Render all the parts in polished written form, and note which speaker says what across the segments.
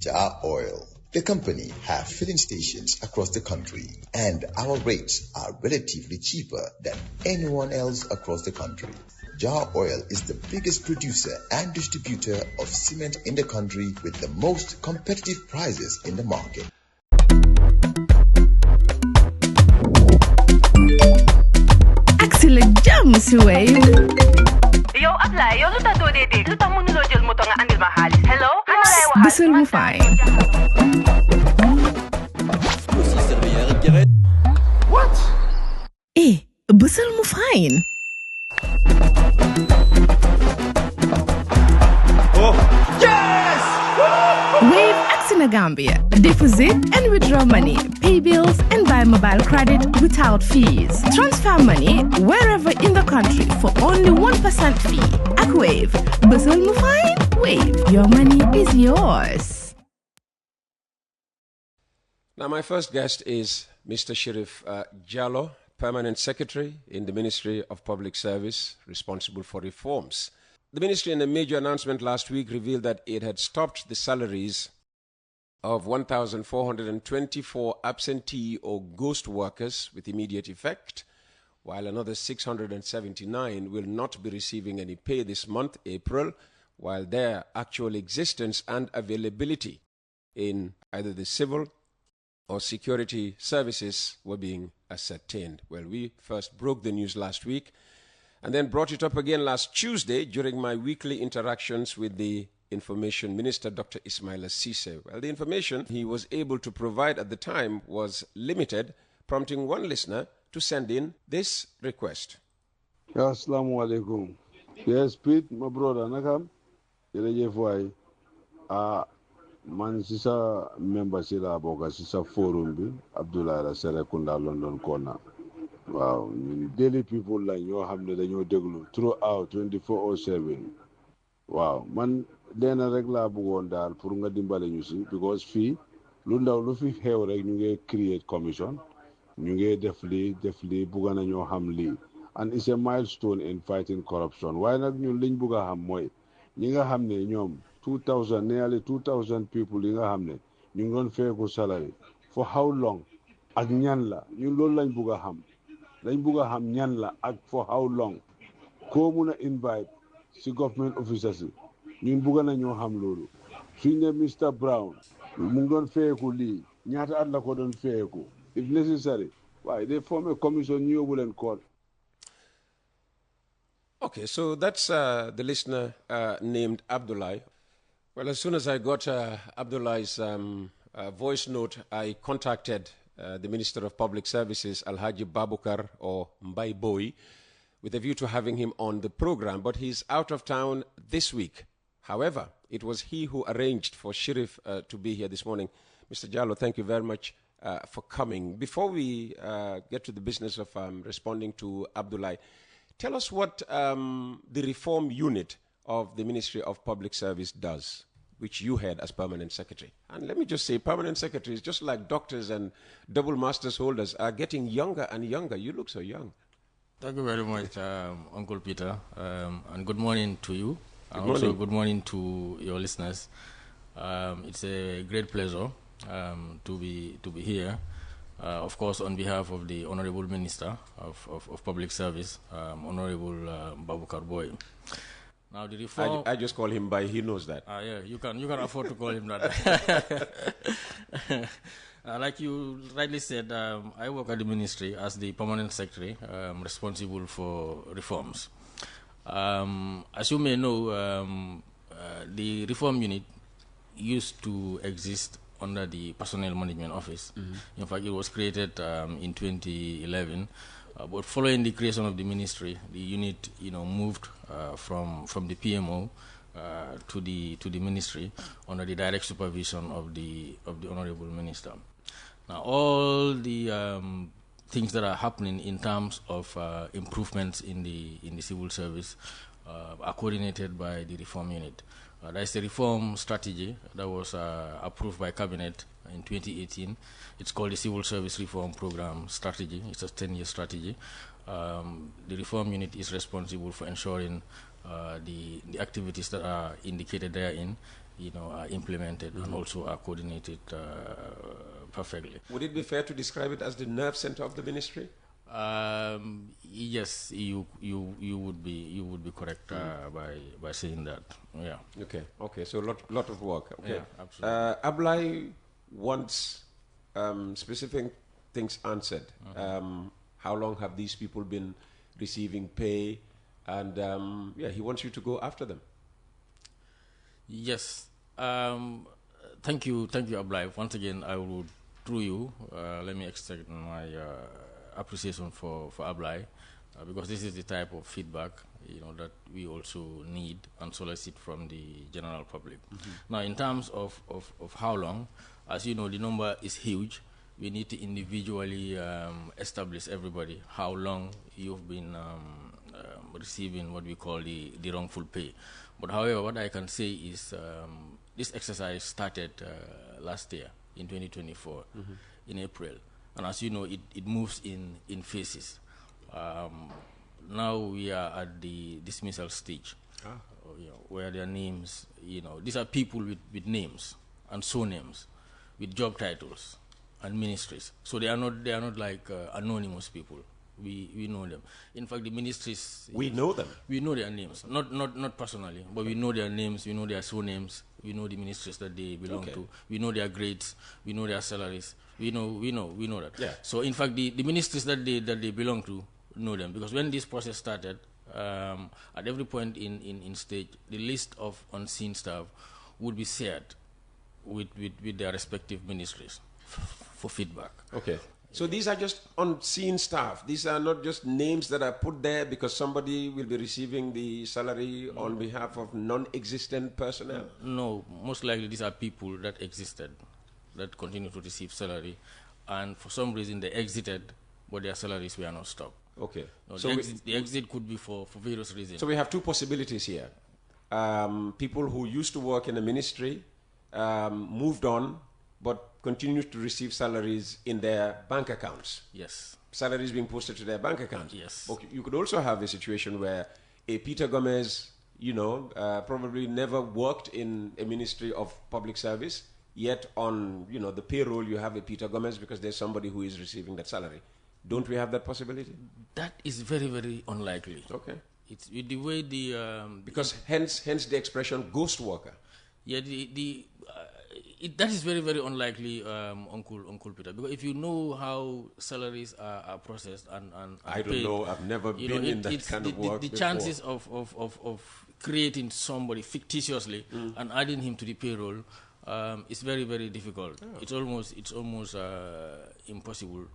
Speaker 1: Jar Oil. The company have filling stations across the country, and our rates are relatively cheaper than anyone else across the country. Jar Oil is the biggest producer and distributor of cement in the country with the most competitive prices in the market.
Speaker 2: Excellent jam, Suwaib.
Speaker 3: Yo, apply. Yo, luta do de. Luta mo nulo jël moto nga andil ma xaalis. Hello?
Speaker 2: Bisul mu fine.
Speaker 4: What?
Speaker 2: Bisul mu fine.
Speaker 4: Oh, yes!
Speaker 2: Wave Axina Gambia. Deposit and withdraw money, pay bills and buy mobile credit without fees. Transfer money wherever in the country for only 1% fee. At Wave. Bisul mu fine? Wave. Your money is yours.
Speaker 5: Now, my first guest is Mr. Sheriff Jallo, Permanent Secretary in the Ministry of Public Service, responsible for reforms. The ministry, in a major announcement last week, revealed that it had stopped the salaries of 1,424 absentee or ghost workers with immediate effect, while another 679 will not be receiving any pay this month, April, while their actual existence and availability in either the civil or security services were being ascertained. Well, we first broke the news last week and then brought it up again last Tuesday during my weekly interactions with the Information Minister, Dr. Ismaila Ceesay. Well, the information he was able to provide at the time was limited, prompting one listener to send in this request.
Speaker 6: Assalamu alaikum. Yes, Pete, my brother, nakam. Yelejefwai. Man sisa member sila boga sisa forum bi Abdullah la Serekunda London corner. Wow, daily people like ñoo xamne dañoo déglu throughout 24/7. Wow, man dena rek la bëggoon daal pour nga dimbale ñu ci because fii lu ndaw lu fi xew rek ñu ngi create commission ñu ngi def lii bëgg na ñoo xam lii and it's a milestone in fighting corruption. Waaye nag ñun liñ bëgg a xam mooy ñi nga xam ne ñoom 2,000 nearly 2,000 people yi nga xam ne ñu ngi doon feeku salary for how long ak ñan la ñun loolu lañ bëgg a xam ñan la ak for how long koo mun a invite si government officers yi ñun bëgg na ñoo xam loolu suñ ne Mr Brown mu ngi doon feeku lii ñaata at la ko doon feeku if necessary waaye they form a commission ñu yóbbu leen court.
Speaker 5: Okay, so that's the listener named Abdullah. Well, as soon as I got Abdullah's voice note, I contacted the Minister of Public Services, Alhaji Babukar or Mbai Boy, with a view to having him on the program, but he's out of town this week. However, it was he who arranged for Sheriff to be here this morning. Mr. Jallo, thank you very much for coming. Before we get to the business of responding to Abdullah, tell us what the reform unit of the Ministry of Public Service does, which you head as Permanent Secretary. And let me just say, Permanent Secretaries, just like doctors and double masters holders, are getting younger and younger. You look so young.
Speaker 7: Thank you very much, Uncle Peter, and good morning to you.
Speaker 5: Good
Speaker 7: and
Speaker 5: morning.
Speaker 7: Also good morning to your listeners. It's a great pleasure to be here. Of course, on behalf of the Honorable Minister of Public Service, Honorable Babukar Boy. Now the reform.
Speaker 5: I just call him by. He knows that.
Speaker 7: Yeah, you can afford to call him that. Like you rightly said, I work at the ministry as the permanent secretary, responsible for reforms. As you may know, the reform unit used to exist under the Personnel Management Office. Mm-hmm. In fact, it was created in 2011. But following the creation of the ministry, the unit, moved from the PMO to the ministry under the direct supervision of the Honorable Minister. Now, all the things that are happening in terms of improvements in the civil service are coordinated by the reform unit. That's the reform strategy that was approved by Cabinet in 2018. It's called the Civil Service Reform Program Strategy. It's a 10-year strategy. The reform unit is responsible for ensuring the activities that are indicated therein are implemented and also are coordinated perfectly.
Speaker 5: Would it be fair to describe it as the nerve center of the ministry?
Speaker 7: Yes, you would be correct by saying that. Yeah.
Speaker 5: Okay. So lot of work. Okay.
Speaker 7: Yeah, absolutely.
Speaker 5: Ablai wants specific things answered. How long have these people been receiving pay? And he wants you to go after them.
Speaker 7: Yes. Thank you, Ablai. Once again, I would, through you, let me extend my appreciation for Ablai, because this is the type of feedback that we also need and solicit from the general public. Now, in terms of how long, as you know, the number is huge. We need to individually establish everybody how long you've been receiving what we call the wrongful pay. But however, what I can say is this exercise started last year in 2024 in April. And as you know, it moves in phases. Now we are at the dismissal stage, where their names, these are people with names and surnames, with job titles and ministries. So they are not like anonymous people. We know them. In fact, the ministries...
Speaker 5: We know them?
Speaker 7: We know their names. Not personally, but we know their names, we know their surnames, we know the ministries that they belong to, we know their grades, we know their salaries, we know that.
Speaker 5: Yeah.
Speaker 7: So in fact, the ministries that they belong to know them, because when this process started, at every point in stage, the list of unseen staff would be shared with their respective ministries for feedback.
Speaker 5: Okay. So these are just unseen staff. These are not just names that are put there because somebody will be receiving the salary on behalf of non-existent personnel?
Speaker 7: No, most likely these are people that existed, that continue to receive salary, and for some reason they exited, but their salaries were not stopped.
Speaker 5: Okay.
Speaker 7: No, so the exit could be for various reasons.
Speaker 5: So we have two possibilities here. People who used to work in the ministry moved on, but continued to receive salaries in their bank accounts.
Speaker 7: Yes.
Speaker 5: Salaries being posted to their bank accounts.
Speaker 7: Yes.
Speaker 5: But you could also have a situation where a Peter Gomez, probably never worked in a ministry of public service, yet on, the payroll you have a Peter Gomez because there's somebody who is receiving that salary. Don't we have that possibility?
Speaker 7: That is very, very unlikely.
Speaker 5: Okay.
Speaker 7: It's with the way
Speaker 5: because hence the expression ghost worker.
Speaker 7: Yeah, that is very, very unlikely, Uncle Peter, because if you know how salaries are processed and
Speaker 5: I don't
Speaker 7: paid,
Speaker 5: know, I've never been in that kind of work
Speaker 7: the
Speaker 5: before.
Speaker 7: chances of creating somebody fictitiously and adding him to the payroll is very, very difficult. Oh. It's almost impossible.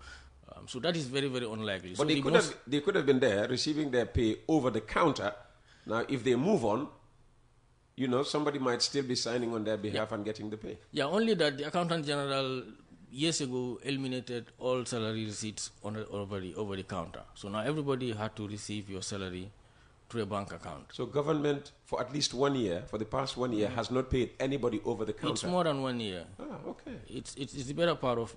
Speaker 7: So that is very, very unlikely.
Speaker 5: But
Speaker 7: so
Speaker 5: they could have been there receiving their pay over the counter. Now, if they move on, somebody might still be signing on their behalf and getting the pay. Yeah,
Speaker 7: only that the Accountant General years ago eliminated all salary receipts over the counter. So now everybody had to receive your salary through a bank account. So government, for at least 1 year, for the past 1 year, has not paid anybody over the counter? It's more than 1 year. Ah, okay. It's the better part of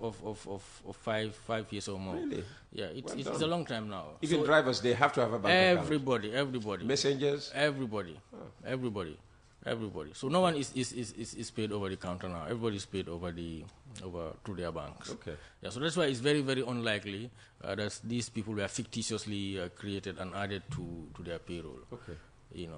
Speaker 7: 5 years or more. Really? Yeah, it's a long time now. Even drivers, they have to have a bank account? Everybody. Messengers? Everybody. Oh. Everybody. So no one is paid over the counter now. Everybody is paid over through their banks. Okay. Yeah. So that's why it's very, very unlikely that these people were fictitiously created and added to their payroll. Okay.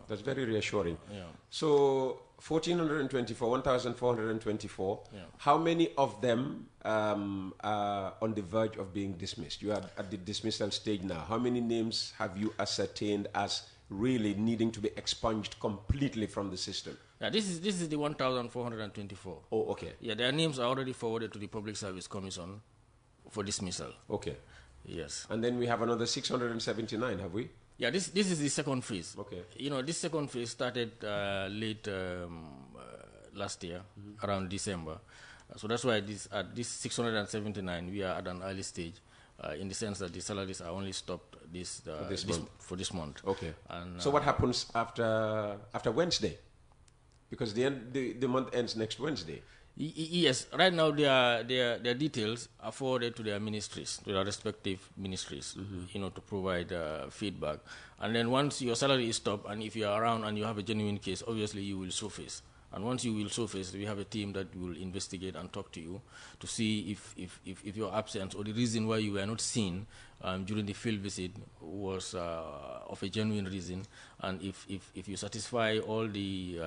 Speaker 7: That's very reassuring. Yeah. So 1,424. Yeah. How many of them are on the verge of being dismissed? You are at the dismissal stage now. How many names have you ascertained as really needing to be expunged completely from the system? Yeah, this is the 1,424. Oh, okay. Yeah, their names are already forwarded to the Public Service Commission for dismissal. Okay. Yes. And then we have another 679, have we? Yeah, this is the second phase. Okay. This second phase started late last year, around December. So that's why at this 679, we are at an early stage. In the sense that the salaries are only stopped for this month. Okay. And, so what happens after Wednesday? Because the month ends next Wednesday. Yes. Right now, their details are forwarded to their ministries, to their respective ministries, to provide feedback. And then once your salary is stopped, and if you are around and you have a genuine case, obviously you will surface And once you will surface, we have a team that will investigate and talk to you to see if your absence or the reason why you were not seen during the field visit was of a genuine reason, and if you satisfy all the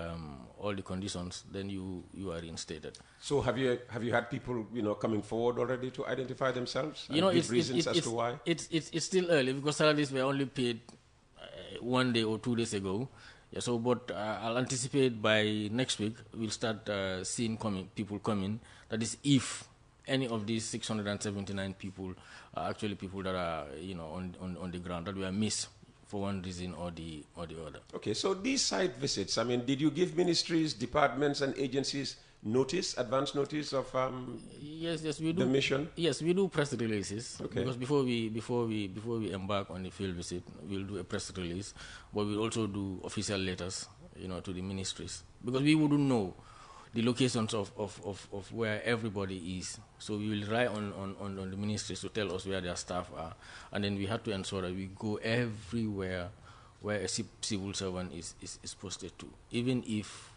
Speaker 7: conditions, then you are reinstated.
Speaker 5: So have you had people coming forward already to identify themselves and give reasons as to why?
Speaker 7: It's still early because salaries were only paid 1 day or 2 days ago. Yeah, so but I'll anticipate by next week we'll start seeing people coming. That is, if any of these 679 people are actually people that are on the ground that were missed for one reason or the other.
Speaker 5: Okay, so these site visits, I mean, did you give ministries, departments, and agencies advance notice of
Speaker 7: yes, we do.
Speaker 5: The mission?
Speaker 7: Yes, we do press releases.
Speaker 5: Okay.
Speaker 7: Because before we embark on the field visit, we'll do a press release, but we'll also do official letters, to the ministries, because we wouldn't know the locations of where everybody is. So we will rely on the ministries to tell us where their staff are, and then we have to ensure that we go everywhere where a civil servant is posted to, even if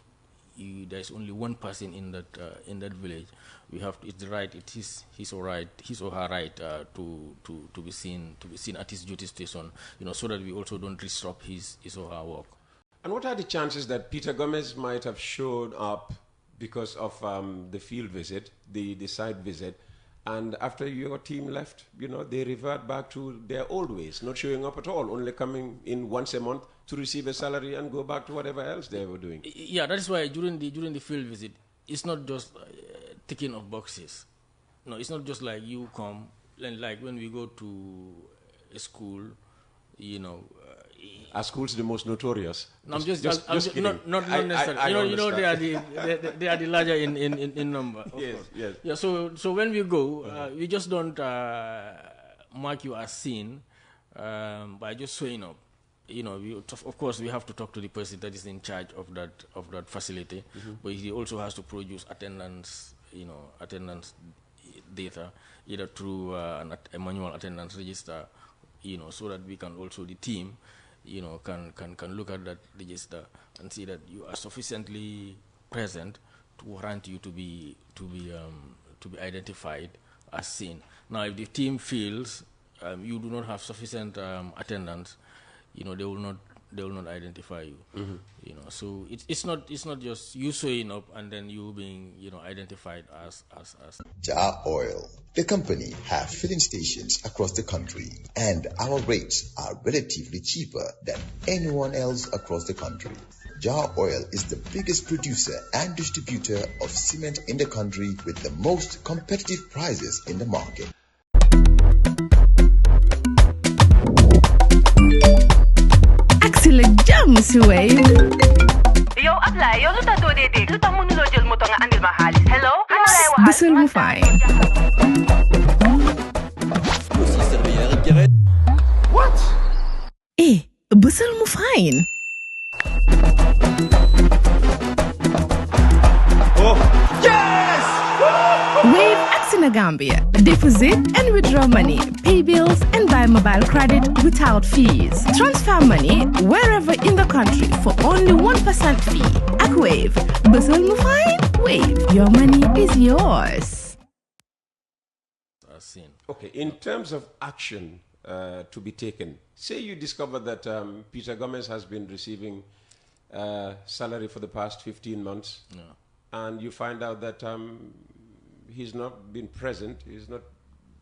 Speaker 7: there's only one person in that village. We have to, it's his or her right to be seen at his duty station, so that we also don't disrupt his or her work.
Speaker 5: And what are the chances that Peter Gomez might have showed up because of the field visit, the site visit, and after your team left, they revert back to their old ways, not showing up at all, only coming in once a month to receive a salary and go back to whatever else they were doing?
Speaker 7: Yeah, that is why during the field visit, it's not just ticking of boxes. No, it's not just like you come, and like when we go to a school,
Speaker 5: Are schools the most notorious?
Speaker 7: No, I'm just not necessarily. They are the larger in number.
Speaker 5: Yes.
Speaker 7: Yeah. So when we go, we just don't mark you as seen by just showing up. Of course, we have to talk to the person that is in charge of that facility, but he also has to produce attendance data, either through a manual attendance register, so that we can also, the team, can look at that register and see that you are sufficiently present to warrant you to be identified as seen. Now, if the team feels you do not have sufficient attendance, they will not identify you. So it's not just you showing up and then you being identified as.
Speaker 1: Jar Oil, the company, have filling stations across the country, and our rates are relatively cheaper than anyone else across the country. Jar Oil is the biggest producer and distributor of cement in the country with the most competitive prices in the market.
Speaker 2: Axila jam si Wave.
Speaker 3: Yo, apply. Yo, luta to dede. Luta mo nulo jël moto nga andil ma xaalis. Hello?
Speaker 2: Bisul mu fine.
Speaker 4: What?
Speaker 2: Bisul mu fine.
Speaker 4: Oh, yes!
Speaker 2: Wave Axina Gambia. Deposit and withdraw money, pay bills, and buy mobile credit without fees. Transfer money wherever in the country for only 1% fee. Ak Wave. Bisul mu fine. Wave. Your money is yours.
Speaker 5: Okay, in terms of action to be taken, say you discover that Peter Gomez has been receiving salary for the past 15 months, and you find out that he's not been present, he's not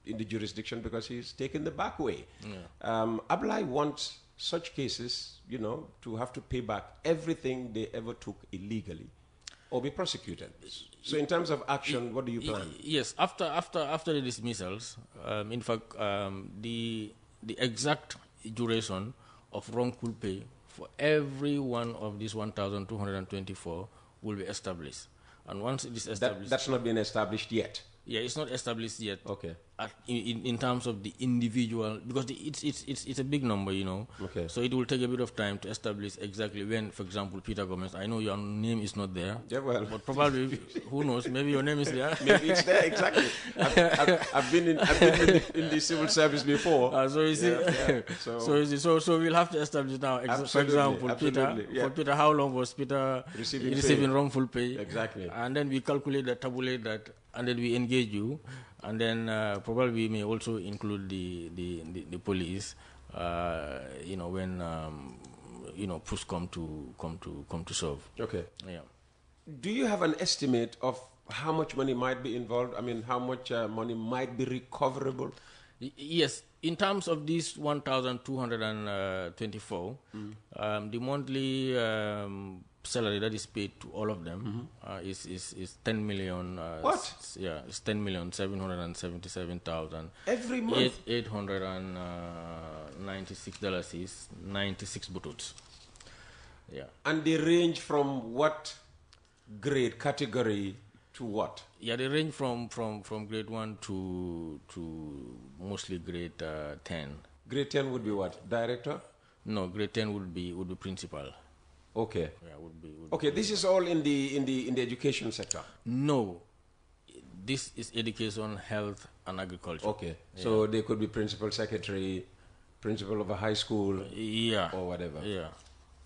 Speaker 5: in the jurisdiction because he's taken the back way. Ablai wants such cases, to have to pay back everything they ever took illegally or be prosecuted. So in terms of action, what do you plan?
Speaker 7: Yes, after the dismissals, in fact, the exact duration of wrongful pay for every one of these 1,224 will be established. And once it is established...
Speaker 5: That's not been established yet?
Speaker 7: Yeah, it's not established yet.
Speaker 5: Okay.
Speaker 7: In terms of the individual, because it's a big number, you know.
Speaker 5: Okay.
Speaker 7: So it will take a bit of time to establish exactly when, for example, Peter Gomez. I know your name is not there.
Speaker 5: Yeah, well,
Speaker 7: but probably, who knows? Maybe your name is there.
Speaker 5: Maybe it's there, exactly. I've been in the civil service before.
Speaker 7: So you see, so we'll have to establish now. For example, Peter.
Speaker 5: Yeah.
Speaker 7: For Peter, how long was Peter receiving wrongful pay?
Speaker 5: Exactly.
Speaker 7: And then we calculate that, tabulate that, and then we engage you, and then probably we may also include the police. You know, when you know, push come to shove.
Speaker 5: Okay.
Speaker 7: Yeah.
Speaker 5: Do you have an estimate of how much money might be involved? I mean, how much money might be recoverable?
Speaker 7: Yes, in terms of this 1,224, the monthly salary that is paid to all of them is 10 million.
Speaker 5: What?
Speaker 7: Yeah, it's 10,777,000
Speaker 5: every month.
Speaker 7: $896 is 96 bututs. Yeah.
Speaker 5: And they range from what grade, category to what?
Speaker 7: Yeah, they range from grade 1 to mostly grade 10.
Speaker 5: Grade 10 would be what? Director?
Speaker 7: No, grade 10 would be principal.
Speaker 5: Okay.
Speaker 7: Yeah, would be.
Speaker 5: Okay, this is all in the education sector.
Speaker 7: No, this is education, health, and agriculture.
Speaker 5: Okay, so they could be principal, secretary, principal of a high school,
Speaker 7: yeah,
Speaker 5: or whatever.
Speaker 7: Yeah.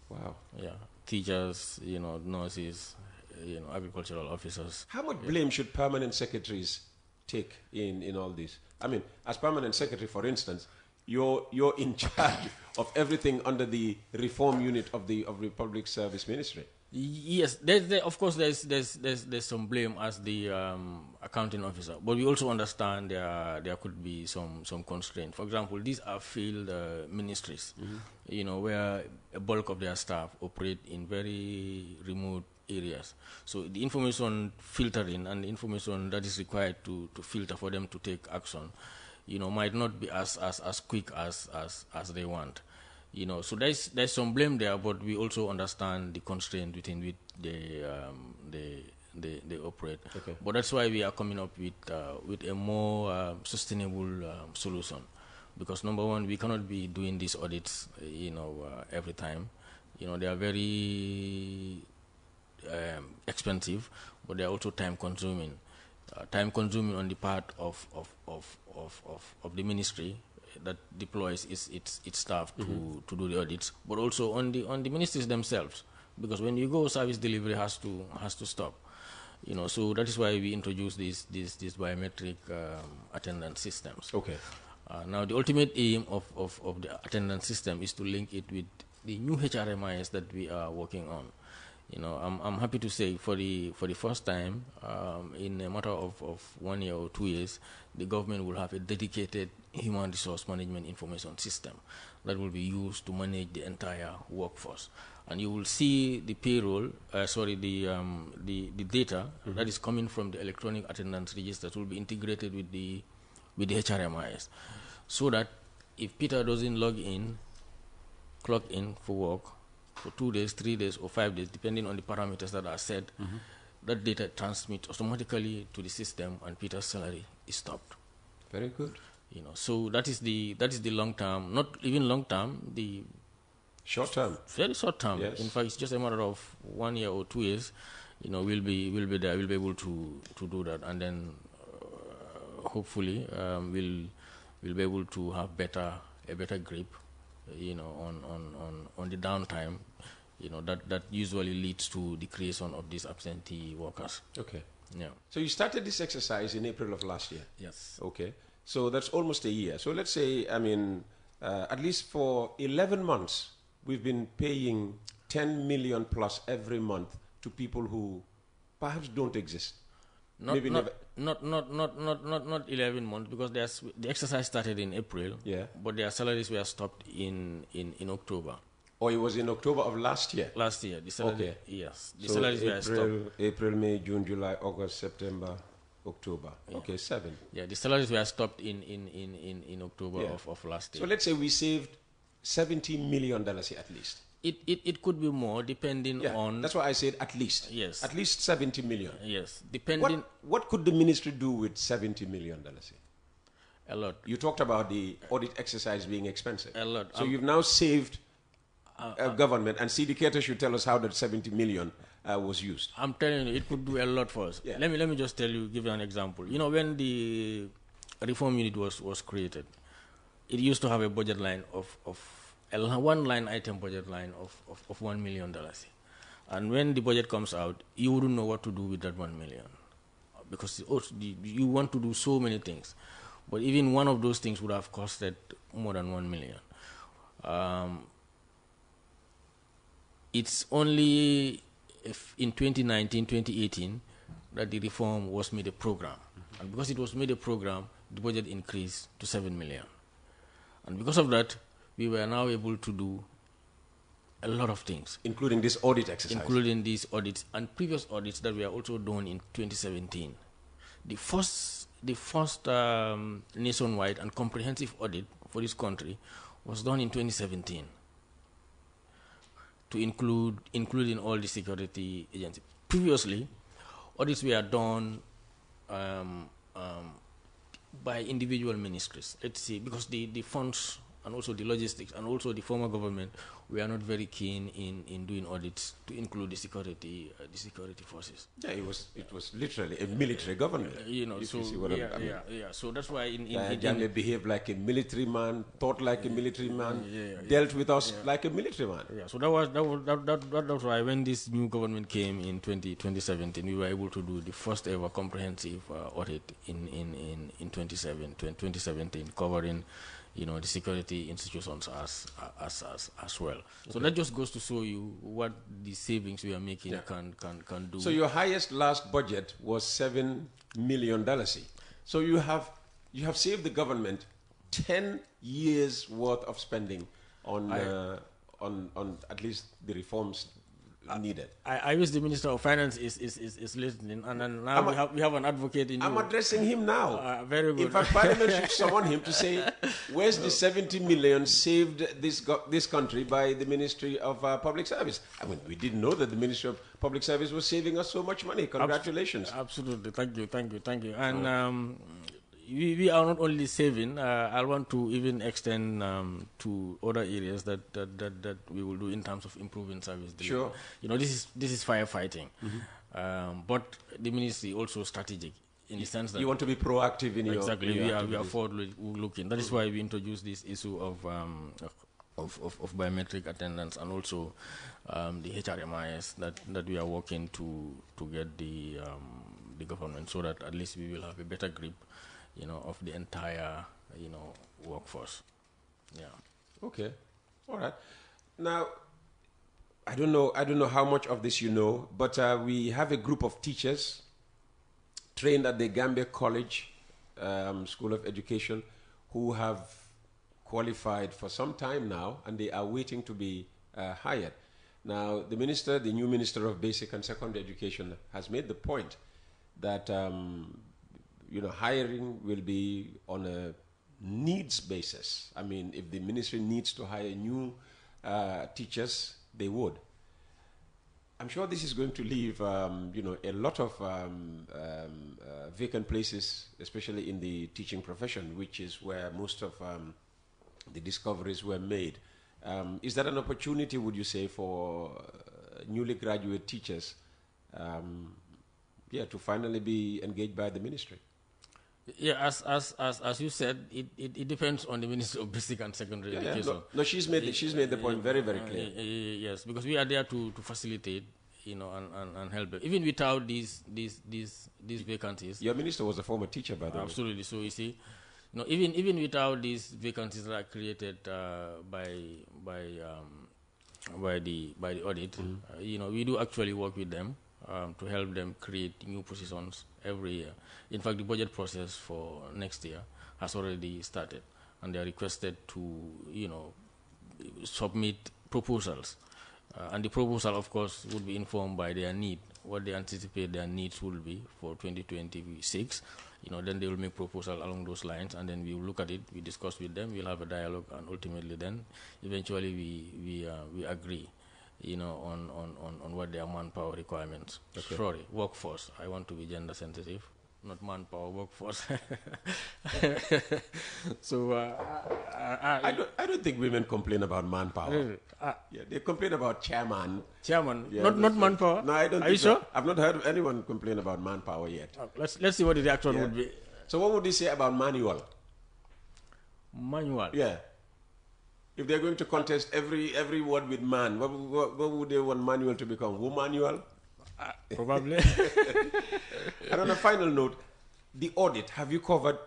Speaker 5: Wow.
Speaker 7: Yeah, teachers, you know, nurses, you know, agricultural officers.
Speaker 5: How much blame should permanent secretaries take in all this? I mean, as permanent secretary, for instance, you're in charge of everything under the reform unit of the Public Service Ministry.
Speaker 7: Yes, of course there's some blame as the accounting officer, but we also understand there could be some constraint. For example, these are field ministries, you know, where a bulk of their staff operate in very remote areas. So the information filtering and the information that is required to filter for them to take action, you know, might not be as quick as they want. You know, so there's some blame there, but we also understand the constraint within which they operate.
Speaker 5: Okay.
Speaker 7: But that's why we are coming up with a more sustainable solution, because number one, we cannot be doing these audits, you know, every time. You know, they are very expensive, but they are also time consuming. Time consuming on the part of the ministry that deploys its staff to do the audits, but also on the ministries themselves, because when you go, service delivery has to stop. You know, so that is why we introduced these biometric attendance systems.
Speaker 5: Okay.
Speaker 7: Now the ultimate aim of the attendance system is to link it with the new HRMIS that we are working on. You know, I'm happy to say for the first time, in a matter of 1 year or 2 years, the government will have a dedicated human resource management information system that will be used to manage the entire workforce. And you will see the payroll, the data that is coming from the electronic attendance registers will be integrated with the HRMIS, so that if Peter doesn't clock in for work for 2 days, 3 days, or 5 days, depending on the parameters that are set, that data transmits automatically to the system, and Peter's salary is stopped.
Speaker 5: Very good.
Speaker 7: You know, so that is the long term, not even long term, the
Speaker 5: short term,
Speaker 7: very short term.
Speaker 5: Yes.
Speaker 7: In fact, it's just a matter of 1 year or 2 years. You know, we'll be there. We'll be able to do that, and then hopefully we'll be able to have a better grip, you know, on the downtime, you know, that usually leads to the creation of these absentee workers.
Speaker 5: Okay.
Speaker 7: Yeah.
Speaker 5: So you started this exercise in April of last year.
Speaker 7: Yes.
Speaker 5: Okay. So that's almost a year. So let's say, I mean, at least for 11 months, we've been paying 10 million plus every month to people who perhaps don't exist.
Speaker 7: Not 11 months, because the exercise started in April.
Speaker 5: Yeah.
Speaker 7: But their salaries were stopped in October.
Speaker 5: Or it was in October of last year?
Speaker 7: Last year. The salary,
Speaker 5: okay.
Speaker 7: Yes. The
Speaker 5: so
Speaker 7: salaries were stopped.
Speaker 5: April, May, June, July, August, September, October. Yeah. Okay, 7.
Speaker 7: Yeah, the salaries were stopped in October of last year.
Speaker 5: So let's say we saved $70 million at least.
Speaker 7: It could be more depending on.
Speaker 5: That's why I said at least.
Speaker 7: Yes.
Speaker 5: At least 70 million.
Speaker 7: Yes, depending.
Speaker 5: What could the ministry do with $70 million?
Speaker 7: A lot.
Speaker 5: You talked about the audit exercise being expensive.
Speaker 7: A lot.
Speaker 5: So you've now saved government, and CDK should tell us how that 70 million was used.
Speaker 7: I'm telling you, it could do a lot for us.
Speaker 5: Yeah.
Speaker 7: Let me just give you an example. You know, when the reform unit was created, it used to have a budget line of one line item budget line of $1 million. And when the budget comes out, you wouldn't know what to do with that 1 million, because you want to do so many things. But even one of those things would have costed more than 1 million. It's only in 2019, 2018 that the reform was made a program. And because it was made a program, the budget increased to 7 million. And because of that, we were now able to do a lot of things.
Speaker 5: Including this audit exercise.
Speaker 7: Including these audits and previous audits that were also done in 2017. The first nationwide and comprehensive audit for this country was done in 2017 to including all the security agencies. Previously, audits were done by individual ministries. Let's see, because the funds and also the logistics and also the former government were not very keen in doing audits to include the security forces. Yeah,
Speaker 5: it was literally a military government.
Speaker 7: So that's why
Speaker 5: Jammeh behaved like a military man, thought like a military man, dealt with us like a military man.
Speaker 7: Yeah, so that was why when this new government came in 2017, we were able to do the first ever comprehensive audit in 2017, covering the security institutions as well. So that just goes to show you what the savings we are making can do.
Speaker 5: So your highest last budget was $7 million. So you have saved the government 10 years worth of spending on at least the reforms needed.
Speaker 7: I wish the Minister of Finance is listening, and then now we have an advocate in you.
Speaker 5: I'm addressing him now.
Speaker 7: Very good.
Speaker 5: In fact, Parliament should summon him to say, where's the 70 million saved this country by the Ministry of Public Service? I mean, we didn't know that the Ministry of Public Service was saving us so much money. Congratulations.
Speaker 7: Absolutely. Thank you. And we are not only saving. I want to even extend to other areas that we will do in terms of improving service delivery.
Speaker 5: Sure.
Speaker 7: This is firefighting, but the ministry also strategic in the sense that
Speaker 5: you want to be proactive in
Speaker 7: exactly. We are forward-looking. That is why we introduced this issue of biometric attendance and also the HRMIS that we are working to get the government, so that at least we will have a better grip of the entire, workforce. Yeah.
Speaker 5: Okay. All right. Now, I don't know how much of this you know, but we have a group of teachers trained at the Gambia College School of Education who have qualified for some time now, and they are waiting to be hired. Now, the new Minister of Basic and Secondary Education has made the point that hiring will be on a needs basis. I mean, if the ministry needs to hire new teachers, they would. I'm sure this is going to leave, a lot of vacant places, especially in the teaching profession, which is where most of the discoveries were made. Is that an opportunity, would you say, for newly graduate teachers, to finally be engaged by the ministry?
Speaker 7: Yeah, as you said, it depends on the Ministry of Basic and Secondary Education.
Speaker 5: No, she's made the point very, very clear.
Speaker 7: Yes, because we are there to facilitate, and help them. Even without these vacancies.
Speaker 5: Your minister was a former teacher, by the way.
Speaker 7: Absolutely. So you see, even without these vacancies that are created by the audit, we do actually work with them to help them create new positions every year. In fact, the budget process for next year has already started, and they are requested to, submit proposals. And the proposal, of course, would be informed by their need what they anticipate their needs will be for 2026. Then they will make proposal along those lines, and then we will look at it, we discuss with them, we'll have a dialogue, and ultimately then eventually we agree on what their manpower requirements.
Speaker 5: Okay.
Speaker 7: Sorry, workforce. I want to be gender sensitive, not manpower, workforce. So
Speaker 5: I don't think women complain about manpower. Yeah, they complain about chairman.
Speaker 7: Chairman,
Speaker 5: Yeah,
Speaker 7: not manpower.
Speaker 5: No, I don't.
Speaker 7: Are you sure?
Speaker 5: I've not heard of anyone complain about manpower yet.
Speaker 7: Let's see what the reaction would be.
Speaker 5: So what would you say about manual?
Speaker 7: Manual.
Speaker 5: Yeah. If they're going to contest every word with man, what would they want manual to become? Womanual?
Speaker 7: Probably.
Speaker 5: And on a final note, the audit, have you covered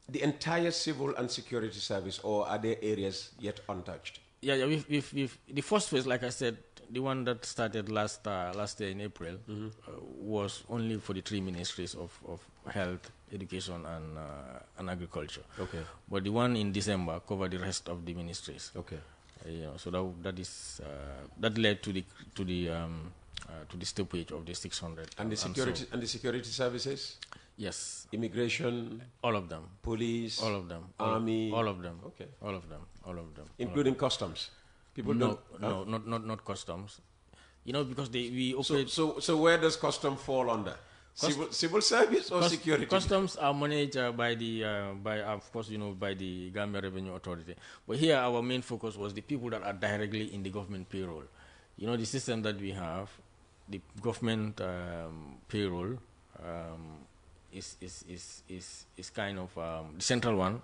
Speaker 5: the entire civil and security service, or are there areas yet untouched?
Speaker 7: Yeah. We've the first phase, like I said, the one that started last year in April, was only for the 3 ministries of health, education, and agriculture.
Speaker 5: Okay.
Speaker 7: But the one in December covered the rest of the ministries.
Speaker 5: Okay.
Speaker 7: So that led to the stoppage of the 600.
Speaker 5: And the security and the security services?
Speaker 7: Yes.
Speaker 5: Immigration?
Speaker 7: All of them.
Speaker 5: Police?
Speaker 7: All of them.
Speaker 5: Army?
Speaker 7: All of them.
Speaker 5: Okay.
Speaker 7: All of them.
Speaker 5: Including customs? People
Speaker 7: No,
Speaker 5: don't?
Speaker 7: not customs. because we operate.
Speaker 5: So where does custom fall under? Civil service or security?
Speaker 7: Customs are managed by the Gambia Revenue Authority. But here our main focus was the people that are directly in the government payroll. The system that we have, the government payroll is kind of the central one.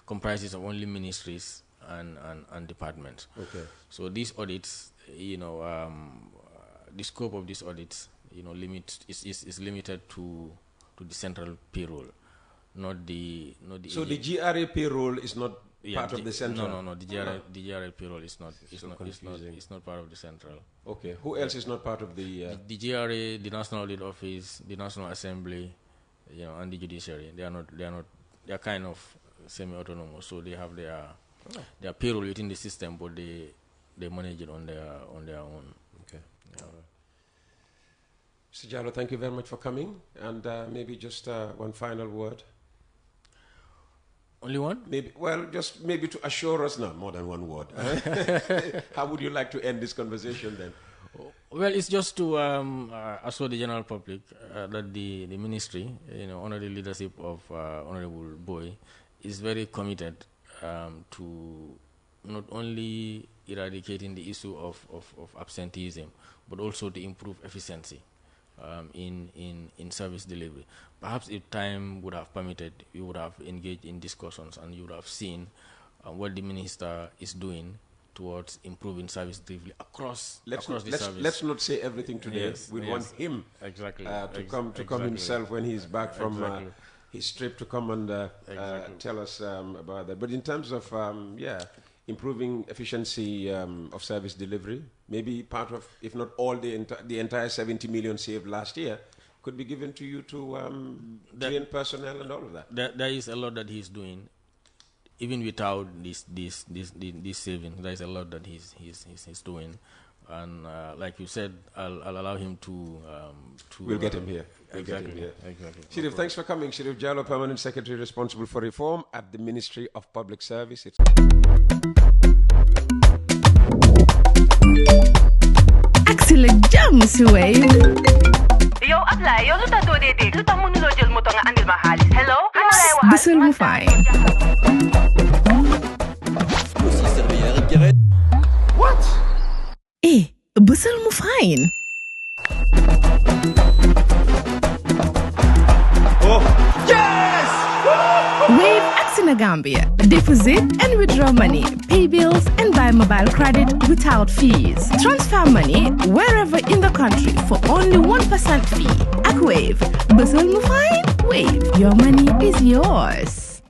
Speaker 7: Comprises of only ministries and departments.
Speaker 5: Okay.
Speaker 7: So these audits, the scope of these audits, is limited to the central payroll, not the.
Speaker 5: So the GRA payroll is not part of the central.
Speaker 7: No. The GRA payroll is not. It's not part of the central.
Speaker 5: Okay. Who else is not part of the?
Speaker 7: The GRA, the National Audit Office, the National Assembly, and the judiciary. They are kind of semi-autonomous. So they have their payroll within the system, but they manage it on their own.
Speaker 5: Okay. Yeah. Mr. Jallo, thank you very much for coming, and maybe just one final word.
Speaker 7: Only one?
Speaker 5: Maybe to assure us, not more than one word. How would you like to end this conversation then?
Speaker 7: Well, it's just to assure the general public that the ministry, under the leadership of Honorable Boy, is very committed to not only eradicating the issue of absenteeism, but also to improve efficiency in service delivery. Perhaps if time would have permitted, we would have engaged in discussions, and you would have seen what the minister is doing towards improving service delivery across the service.
Speaker 5: Let's not say everything today.
Speaker 7: Yes,
Speaker 5: we want him to come himself when he's back from his trip, to come and tell us about that. But in terms of improving efficiency of service delivery, maybe part of, if not all, the entire 70 million saved last year could be given to you to train personnel and all of that.
Speaker 7: There is a lot that he's doing, even without this saving. There is a lot that he's doing, and like you said, I'll allow him to.
Speaker 5: We'll get him here.
Speaker 7: Exactly.
Speaker 5: Sheriff, thanks for coming. Sheriff Jallo, Permanent Secretary responsible for reform at the Ministry of Public Service.
Speaker 2: Axel jam si way.
Speaker 3: Yo, apply. Yo, luta do de. Luta mo nulo jël moto nga andil ma xaalis. Hello?
Speaker 2: Bisul mu fay.
Speaker 4: What?
Speaker 2: Bisul mu fine.
Speaker 4: Oh, yes!
Speaker 2: Wave Axina Gambia. Deposit and withdraw money, pay bills, and buy mobile credit without fees. Transfer money wherever in the country for only 1% fee. At Wave, Bisul mu fine. Wave, your money is yours.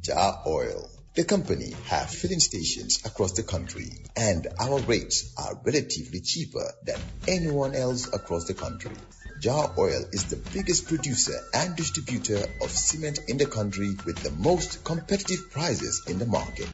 Speaker 1: Jar Oil. The company have filling stations across the country, and our rates are relatively cheaper than anyone else across the country. Jar Oil is the biggest producer and distributor of cement in the country with the most competitive prices in the market.